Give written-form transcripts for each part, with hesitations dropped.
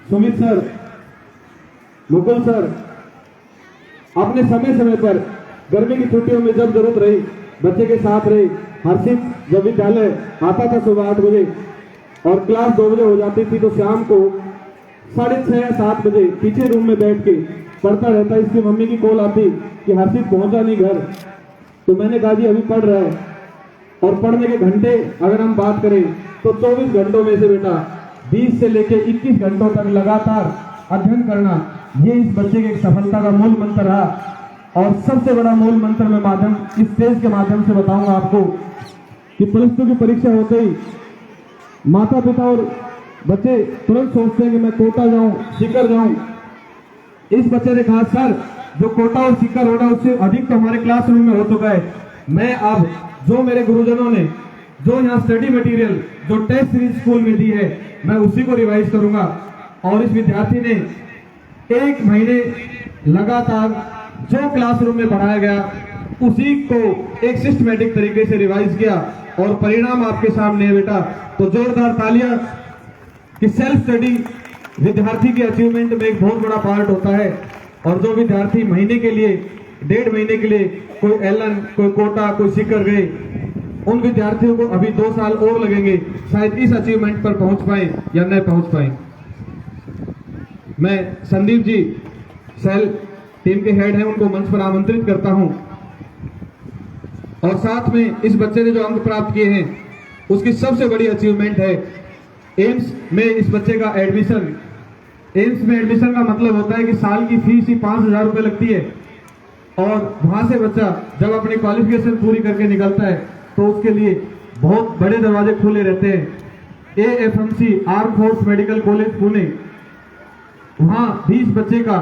Sumit sir, Mukul sir, आपने समय समय पर गर्मी की छुट्टियों में जब जरूरत रही बच्चे के साथ रहे। हर्षित जब विद्यालय आता था सुबह 8 बजे और क्लास 2 बजे हो जाती थी तो शाम को 6:30 या 7 बजे पीछे रूम में बैठ के पढ़ता रहता। इसकी मम्मी की कॉल आती कि हर्षित पहुंचा नहीं घर, तो मैंने कहा जी अभी पढ़ रहा है। और पढ़ने के घंटे अगर हम बात करें तो 24 घंटों में से बेटा 20 से लेकर 21 घंटों तक लगातार अध्ययन करना, ये इस बच्चे की सफलता का मूल मंत्र रहा। और सबसे बड़ा मूल मंत्र मैं माध्यम इस स्टेज के माध्यम से बताऊंगा आपको कि +2 की परीक्षा होते ही माता पिता और बच्चे तुरंत सोचते हैं कि मैं कोटा जाऊं, सीकर जाऊं। इस बच्चे ने कहा सर जो कोटा और सीकर हो रहा है उससे अधिक तो हमारे क्लासरूम में हो चुका है। मैं अब जो मेरे गुरुजनों ने जो यहाँ स्टडी मटेरियल जो टेस्ट सीरीज स्कूल में दी है मैं उसी को रिवाइज करूंगा। और इस विद्यार्थी ने 1 महीने लगातार जो क्लासरूम में पढ़ाया गया उसी को एक सिस्टमैटिक तरीके से रिवाइज किया और परिणाम आपके सामने है बेटा। तो जोरदार तालियां कि सेल्फ स्टडी विद्यार्थी के अचीवमेंट में एक बहुत बड़ा पार्ट होता है। और जो विद्यार्थी महीने के लिए 1.5 महीने के लिए कोई एलन, कोई कोटा, कोई सीकर गए, उन विद्यार्थियों को अभी 2 साल और लगेंगे शायद इस अचीवमेंट पर पहुंच पाए या न पहुंच पाए। मैं संदीप जी सेल टीम के हेड हैं उनको मंच पर आमंत्रित करता हूं। और साथ में इस बच्चे ने जो अंक प्राप्त किए हैं उसकी सबसे बड़ी अचीवमेंट है एम्स में इस बच्चे का एडमिशन। एम्स में एडमिशन का मतलब होता है कि साल की फीस ही 5,000 रुपए लगती है। और वहां से बच्चा जब अपनी क्वालिफिकेशन पूरी करके निकलता है तो उसके लिए बहुत बड़े दरवाजे खुले रहते हैं। AFMC arm force medical college Pune, वहां 20 बच्चे का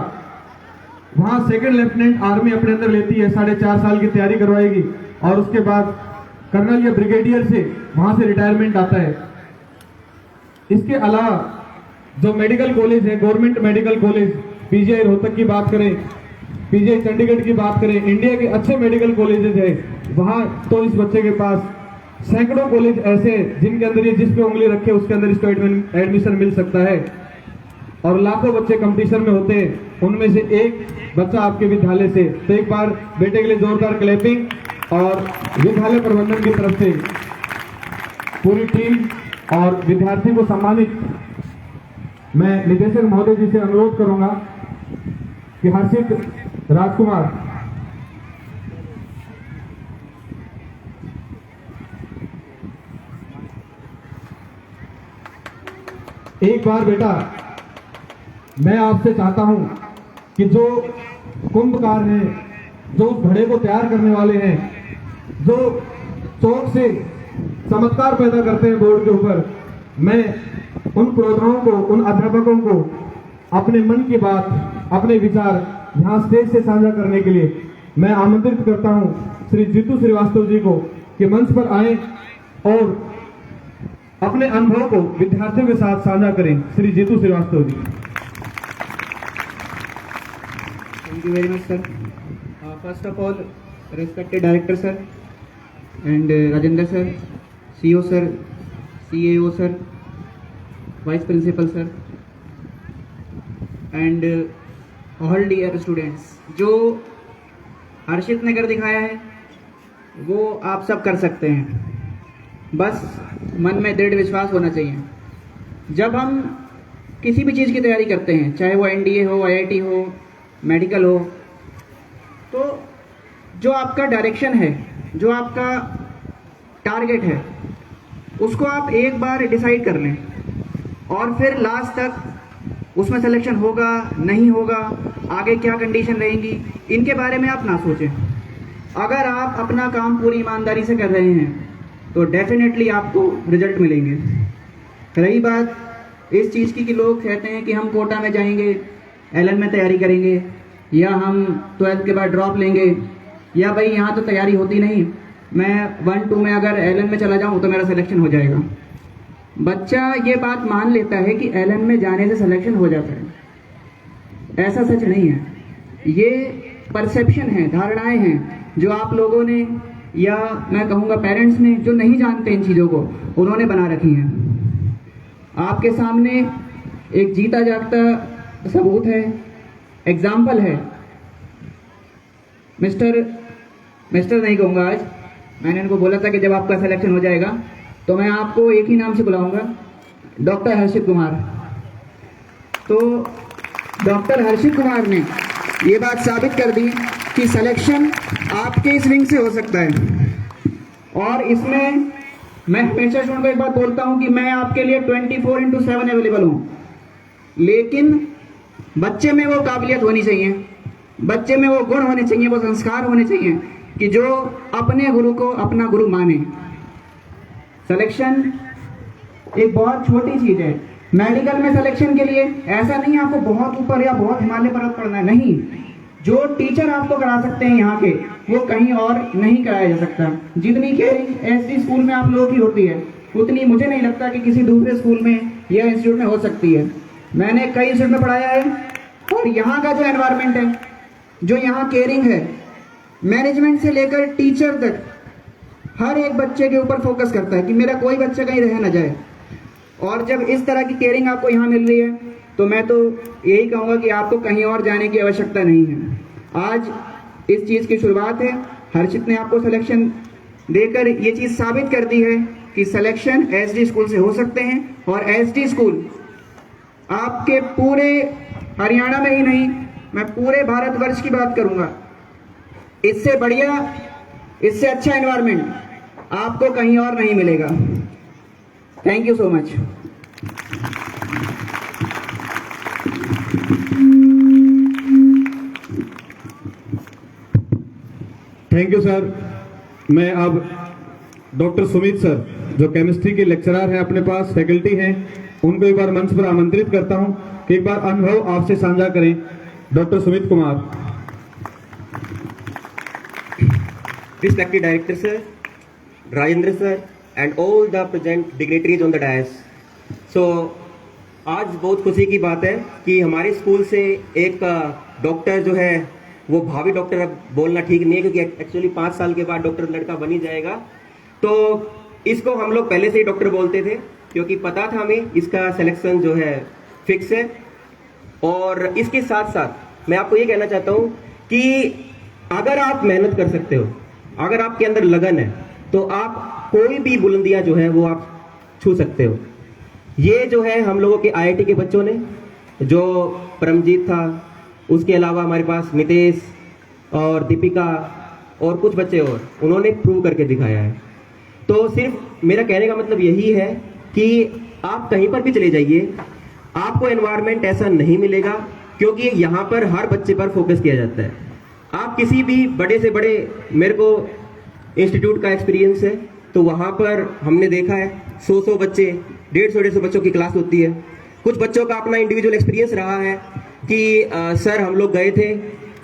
वहां 2nd लेफ्टिनेंट आर्मी अपने अंदर लेती है, 4.5 साल की तैयारी करवाएगी और उसके बाद कर्नल या ब्रिगेडियर से वहां से रिटायरमेंट आता है। इसके अलावा जो मेडिकल कॉलेज है, government medical college, PGI Rohtak की बात करें, PGI चंडीगढ़ की बात करें, इंडिया के अच्छे मेडिकल कॉलेजेस है वहां, तो इस बच्चे के पास सैकड़ों कॉलेज ऐसे हैं जिनके अंदर ये जिस पे उंगली रखे उसके अंदर इसको एडमिशन मिल सकता है। और लाखों बच्चे कंपटीशन में होते हैं, उनमें से एक बच्चा आपके विद्यालय से। तो एक बार बेटे के लिए जोरदार क्लैपिंग और विद्यालय प्रबंधन की तरफ से पूरी टीम और विद्यार्थी को सम्मानित मैं निदेशक महोदय जी से अनुरोध करूंगा कि हर्षित राजकुमार एक बार बेटा मैं आपसे चाहता हूं कि जो कुंभकार हैं, जो घड़े को तैयार करने वाले हैं, जो चौक से चमत्कार पैदा करते हैं बोर्ड के ऊपर, मैं उन प्रोग्रामों को, उन अध्यापकों को अपने मन की बात, अपने विचार यहां स्टेज से साझा करने के लिए मैं आमंत्रित करता हूं श्री जीतू श्रीवास्तव जी को कि मंच पर आए और अपने अनुभव को विद्यार्थियों के साथ साझा करें। Shri Jitu Srivastava ji. Thank you very much, sir. First of all, respected director sir, and Rajendra sir, CEO sir, CAO sir, vice principal sir, and all dear students. जो हर्षित ने कर दिखाया है वो आप सब कर सकते हैं, बस मन में दृढ़ विश्वास होना चाहिए। जब हम किसी भी चीज़ की तैयारी करते हैं, चाहे वो NDA हो, IIT हो, मेडिकल हो, तो जो आपका डायरेक्शन है, जो आपका टारगेट है, उसको आप एक बार डिसाइड कर लें और फिर लास्ट तक उसमें सिलेक्शन होगा नहीं होगा, आगे क्या कंडीशन रहेंगी, इनके बारे में आप ना सोचें। अगर आप अपना काम पूरी ईमानदारी से कर रहे हैं तो डेफिनेटली आपको रिजल्ट मिलेंगे। रही बात इस चीज़ की कि लोग कहते हैं कि हम कोटा में जाएंगे, LN में तैयारी करेंगे, या हम 12th के बाद ड्रॉप लेंगे, या भाई यहाँ तो तैयारी होती नहीं, मैं 1-2 में अगर LN में चला जाऊँ तो मेरा सिलेक्शन हो जाएगा। बच्चा ये बात मान लेता है कि LN में जाने से सिलेक्शन हो जाता है, ऐसा सच नहीं है। ये परसेप्शन है, धारणाएं हैं जो आप लोगों ने, या मैं कहूँगा पेरेंट्स ने, जो नहीं जानते इन चीज़ों को, उन्होंने बना रखी हैं। आपके सामने एक जीता जागता सबूत है, एग्जाम्पल है। मिस्टर नहीं कहूँगा आज, मैंने इनको बोला था कि जब आपका सिलेक्शन हो जाएगा तो मैं आपको एक ही नाम से बुलाऊंगा, डॉक्टर हर्षित कुमार। तो डॉक्टर हर्षित कुमार ने ये बात साबित कर दी कि सिलेक्शन आपके इस विंग से हो सकता है। और इसमें मैं हमेशा स्टूडेंट को एक बात बोलता हूं कि मैं आपके लिए 24/7 अवेलेबल हूं, लेकिन बच्चे में वो काबिलियत होनी चाहिए, बच्चे में वो गुण होने चाहिए, वो संस्कार होने चाहिए कि जो अपने गुरु को अपना गुरु माने। सिलेक्शन एक बहुत छोटी चीज है। मेडिकल में सिलेक्शन के लिए ऐसा नहीं है आपको बहुत ऊपर या बहुत हिमालय पर्वत पढ़ना है, नहीं। जो टीचर आपको करा सकते हैं यहाँ के, वो कहीं और नहीं कराया जा सकता। जितनी केयरिंग एसडी स्कूल में आप लोगों की होती है, उतनी मुझे नहीं लगता कि किसी दूसरे स्कूल में या इंस्टीट्यूट में हो सकती है। मैंने कई इंस्टीट्यूट में पढ़ाया है और यहाँ का जो एनवायरनमेंट है, जो यहाँ केयरिंग है, मैनेजमेंट से लेकर टीचर तक हर एक बच्चे के ऊपर फोकस करता है कि मेरा कोई बच्चा कहीं रह ना जाए। और जब इस तरह की केयरिंग आपको यहाँ मिल रही है तो मैं तो यही कहूँगा कि आपको कहीं और जाने की आवश्यकता नहीं है। आज इस चीज़ की शुरुआत है। हर्षित ने आपको सिलेक्शन देकर ये चीज़ साबित कर दी है कि सिलेक्शन एसडी स्कूल से हो सकते हैं। और एसडी स्कूल आपके पूरे हरियाणा में ही नहीं, मैं पूरे भारतवर्ष की बात करूँगा, इससे बढ़िया, इससे अच्छा एनवायरनमेंट आपको कहीं और नहीं मिलेगा। Thank you so much. Thank you sir. मैं अब डॉक्टर सुमित सर, जो केमिस्ट्री के लेक्चरर हैं, अपने पास फैकल्टी हैं, उनको एक बार मंच पर आमंत्रित करता हूं कि एक बार अनुभव आपसे साझा करें। Doctor Sumit Kumar. Respected Director Sir, Rajendra Sir, and all the present dignitaries on the dais. So, आज बहुत खुशी की बात है कि हमारे स्कूल से एक डॉक्टर जो है, वो भावी डॉक्टर, अब बोलना ठीक नहीं है क्योंकि एक्चुअली 5 साल के बाद डॉक्टर लड़का बन ही जाएगा। तो इसको हम लोग पहले से ही डॉक्टर बोलते थे क्योंकि पता था हमें इसका सिलेक्शन जो है फिक्स है। और इसके साथ साथ मैं आपको ये कहना चाहता हूँ कि अगर आप मेहनत कर सकते हो, अगर आपके अंदर लगन है, तो आप कोई भी बुलंदियां जो है वो आप छू सकते हो। ये जो है हम लोगों के आईआईटी के बच्चों ने, जो परमजीत था, उसके अलावा हमारे पास नितेश और दीपिका और कुछ बच्चे और, उन्होंने प्रूव करके दिखाया है। तो सिर्फ मेरा कहने का मतलब यही है कि आप कहीं पर भी चले जाइए, आपको एनवायरनमेंट ऐसा नहीं मिलेगा क्योंकि यहाँ पर हर बच्चे पर फोकस किया जाता है। आप किसी भी बड़े से बड़े, मेरे को इंस्टीट्यूट का एक्सपीरियंस है, तो वहाँ पर हमने देखा है 100 बच्चे, 150 बच्चों की क्लास होती है। कुछ बच्चों का अपना इंडिविजुअल एक्सपीरियंस रहा है कि सर हम लोग गए थे,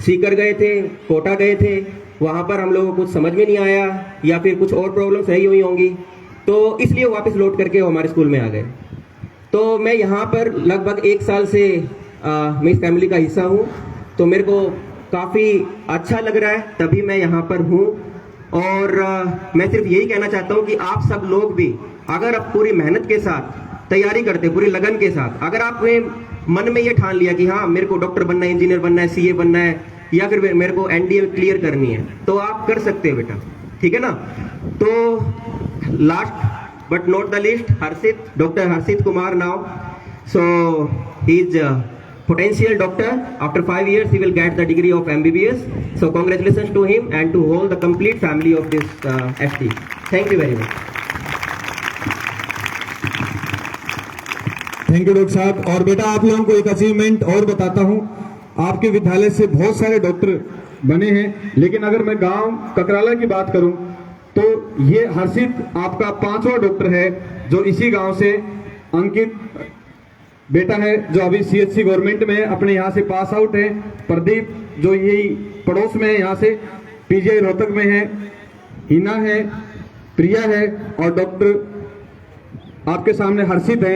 सीकर गए थे, कोटा गए थे, वहाँ पर हम लोगों को कुछ समझ में नहीं आया या फिर कुछ और प्रॉब्लम सही हुई होंगी, तो इसलिए वापस लौट करके वो हमारे स्कूल में आ गए। तो मैं यहाँ पर लगभग 1 साल से मैं इस फैमिली का हिस्सा हूँ, तो मेरे को काफ़ी अच्छा लग रहा है, तभी मैं यहाँ पर हूँ। और मैं सिर्फ यही कहना चाहता हूँ कि आप सब लोग भी अगर आप पूरी मेहनत के साथ तैयारी करते, पूरी लगन के साथ, अगर आपने मन में ये ठान लिया कि हाँ मेरे को डॉक्टर बनना है, इंजीनियर बनना है, सीए बनना है, या फिर मेरे को एनडीए क्लियर करनी है, तो आप कर सकते हो बेटा, ठीक है ना। तो last but not the least, Harshit, doctor Harshit Kumar now. So he is potential doctor. After 5 years he will get the degree of MBBS. So congratulations to him and to all the complete family of this ST. Thank you very much. Thank you doctor साहब। और बेटा आप लोगों को एक achievement और बताता हूं, आपके विद्यालय से बहुत सारे डॉक्टर बने हैं, लेकिन अगर मैं गांव ककराला की बात करूं तो ये हर्षित आपका 5वां डॉक्टर है जो इसी गांव से। अंकित बेटा है जो अभी सीएचसी गवर्नमेंट में अपने यहाँ से पास आउट है। प्रदीप जो यही पड़ोस में है, यहाँ से पीजीआई रोहतक में है। हिना है, प्रिया है और डॉक्टर आपके सामने हर्षित है।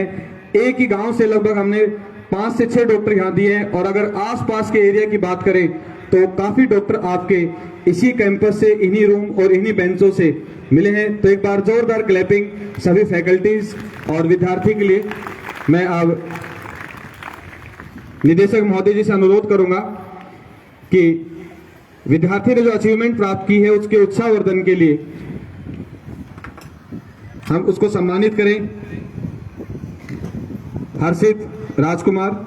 एक ही गांव से लगभग हमने 5 से 6 डॉक्टर यहाँ दिए हैं। और अगर आसपास के एरिया की बात करें तो काफी डॉक्टर आपके इसी कैंपस से, इन्हीं रूम और इन्हीं बेंचों से मिले हैं। तो एक बार जोरदार क्लैपिंग सभी फैकल्टीज और विद्यार्थी के लिए। मैं अब निदेशक महोदय जी से अनुरोध करूंगा कि विद्यार्थी ने जो अचीवमेंट प्राप्त की है उसके उत्साहवर्धन के लिए हम उसको सम्मानित करें। हर्षित राजकुमार,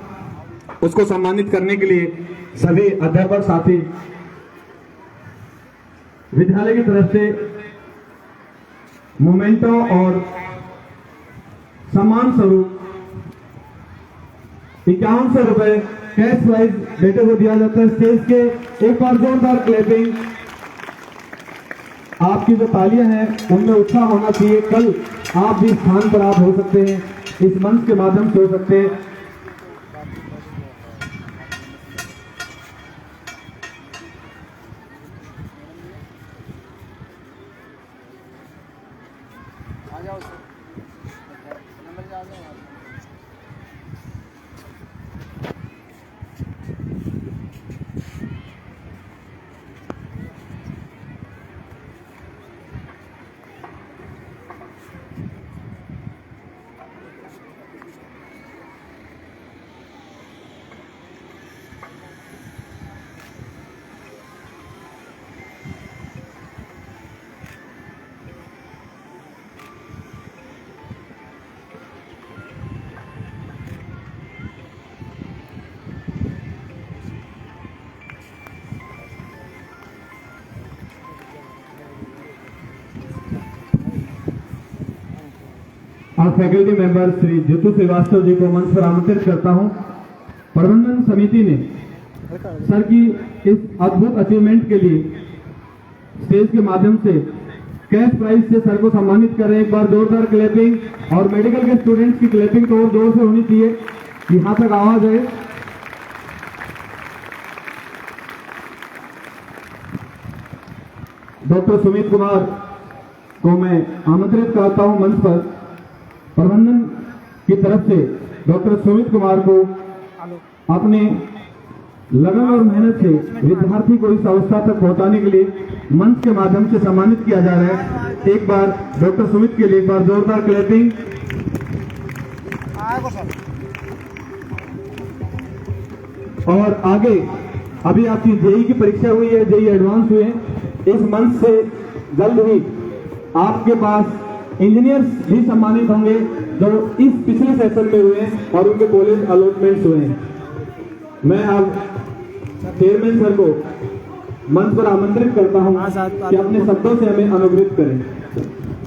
उसको सम्मानित करने के लिए सभी अध्यापक साथी विद्यालय की तरफ से मोमेंटो और सम्मान स्वरूप 5100 रुपए कैश प्राइज बेटे को दिया जाता है। स्टेज के एक बार जोरदार क्लैपिंग। आपकी जो तालियां हैं उनमें उत्साह होना चाहिए। कल आप भी स्थान पर आप हो सकते हैं, इस मंच के माध्यम से हो सकते हैं। और फैकल्टी मेंबर श्री जितू श्रीवास्तव जी को मंच पर आमंत्रित करता हूं। प्रबंधन समिति ने सर की इस अद्भुत अचीवमेंट के लिए स्टेज के माध्यम से कैश प्राइज से सर को सम्मानित कर रहे हैं। एक बार जोरदार क्लैपिंग। और मेडिकल के स्टूडेंट्स की क्लैपिंग तो और जोर से होनी चाहिए, यहां तक आवाज आए। डॉक्टर सुमित कुमार को मैं आमंत्रित करता हूं मंच पर। प्रबंधन की तरफ से डॉक्टर सुमित कुमार को अपने लगन और मेहनत से विद्यार्थी को इस अवस्था तक पहुंचाने के लिए मंच के माध्यम से सम्मानित किया जा रहा है। एक बार डॉक्टर सुमित के लिए एक बार जोरदार क्लैपिंग। और आगे अभी आपकी जेई की परीक्षा हुई है, जेई एडवांस हुए हैं। इस मंच से जल्द ही आपके पास इंजीनियर्स भी सम्मानित होंगे जो इस पिछले सेशन में हुए हैं और उनके कॉलेज अलॉटमेंट्स हुए हैं। मैं अब चेयरमैन सर को मंच पर आमंत्रित करता हूं कि अपने शब्दों से हमें अनुग्रहित करें।